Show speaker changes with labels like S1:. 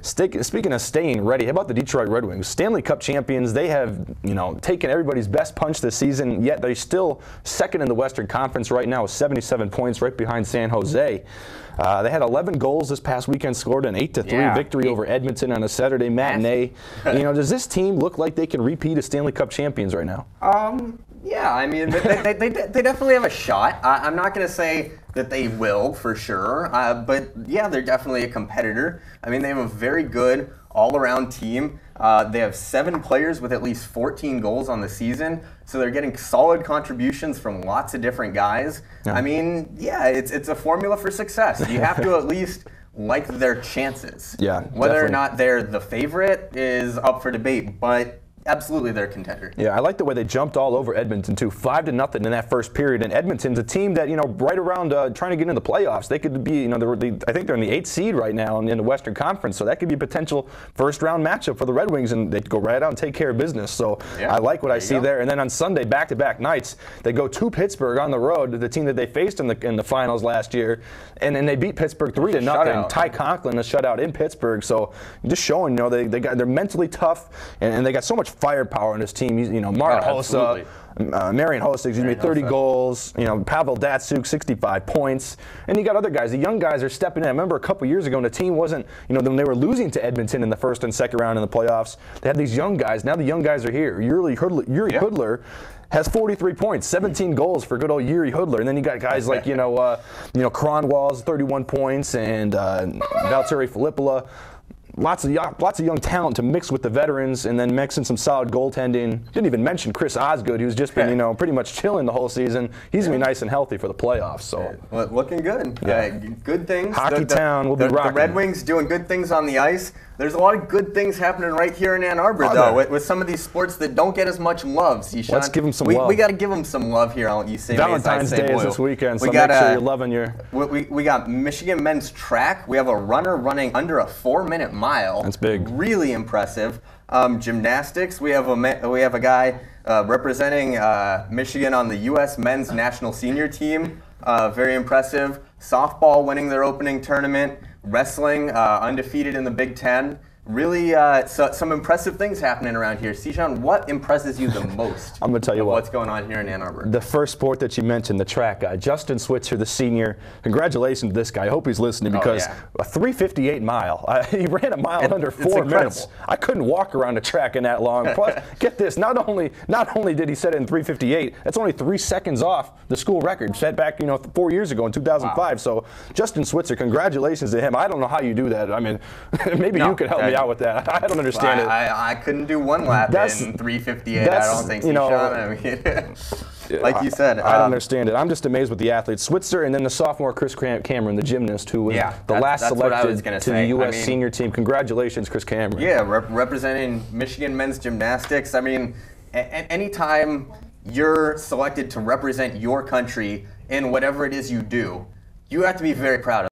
S1: Speaking of staying ready, how about the Detroit Red Wings? Stanley Cup champions. They have, taken everybody's best punch this season, yet they're still second in the Western Conference right now with 77 points, right behind San Jose. They had 11 goals this past weekend, scored an 8-3 victory over Edmonton on a Saturday matinee. Does this team look like they can repeat as Stanley Cup champions right now?
S2: Yeah, I mean, they definitely have a shot. I'm not going to say that they will for sure, but yeah, they're definitely a competitor. I mean, they have a very good all-around team. They have 7 players with at least 14 goals on the season, so they're getting solid contributions from lots of different guys. Yeah. I mean, yeah, it's a formula for success. You have to at least like their chances.
S1: Yeah,
S2: whether
S1: definitely.
S2: or not they're the favorite is up for debate, but absolutely, they're a contender.
S1: Yeah, I like the way they jumped all over Edmonton, too. 5-0 in that first period. And Edmonton's a team that, right around trying to get into the playoffs. They could be, I think they're in the 8th seed right now in the Western Conference. So that could be a potential first-round matchup for the Red Wings, and they'd go right out and take care of business. So yeah, I like what I see there. And then on Sunday, back-to-back nights, they go to Pittsburgh on the road, the team that they faced in the finals last year, and then they beat Pittsburgh 3-0. Ty Conklin, a shutout in Pittsburgh. So just showing, they're mentally tough, and they got so much firepower in this team. Martin Hossa, Marian Hossa, 30 goals. Pavel Datsyuk, 65 points. And you got other guys. The young guys are stepping in. I remember a couple years ago when the team wasn't, when they were losing to Edmonton in the first and second round in the playoffs, they had these young guys. Now the young guys are here. Yuri Hudler has 43 points, 17 goals for good old Yuri Hudler. And then you got guys like, Kronwall's 31 points and Valtteri Filippola. Lots of young talent to mix with the veterans, and then mix in some solid goaltending. Didn't even mention Chris Osgood, who's just been pretty much chilling the whole season. He's gonna be nice and healthy for the playoffs. So
S2: looking good. Yeah. Good things.
S1: Hockey Town will be rocking.
S2: The Red Wings doing good things on the ice. There's a lot of good things happening right here in Ann Arbor, though, with some of these sports that don't get as much love. Cichon.
S1: Let's give them some love.
S2: We got to give them some love here.
S1: Valentine's Day is this weekend, so make sure you're loving your.
S2: We got Michigan men's track. We have a runner running under a 4-minute mile.
S1: That's big.
S2: Really impressive. Gymnastics. We have a guy representing Michigan on the U.S. men's national senior team. Very impressive. Softball winning their opening tournament. Wrestling, undefeated in the Big Ten. Really, some impressive things happening around here. Cichon, what impresses you the most?
S1: I'm going to tell you
S2: what's going on here in Ann Arbor.
S1: The first sport that you mentioned, the track guy, Justin Switzer, the senior. Congratulations to this guy. I hope he's listening because a 3:58 mile. He ran a mile in under 4 minutes. I couldn't walk around a track in that long. Plus, get this, not only did he set it in 3:58, that's only 3 seconds off the school record set back 4 years ago in 2005. Wow. So Justin Switzer, congratulations to him. I don't know how you do that. I mean, maybe you could help me out with that. I don't understand it.
S2: I couldn't do one lap in 3:58. I don't think, like you said.
S1: I don't understand it. I'm just amazed with the athletes. Switzer and then the sophomore Chris Cameron, the gymnast, who was the last selected to the U.S. senior team. Congratulations, Chris Cameron.
S2: Yeah, representing Michigan men's gymnastics. I mean, anytime you're selected to represent your country in whatever it is you do, you have to be very proud of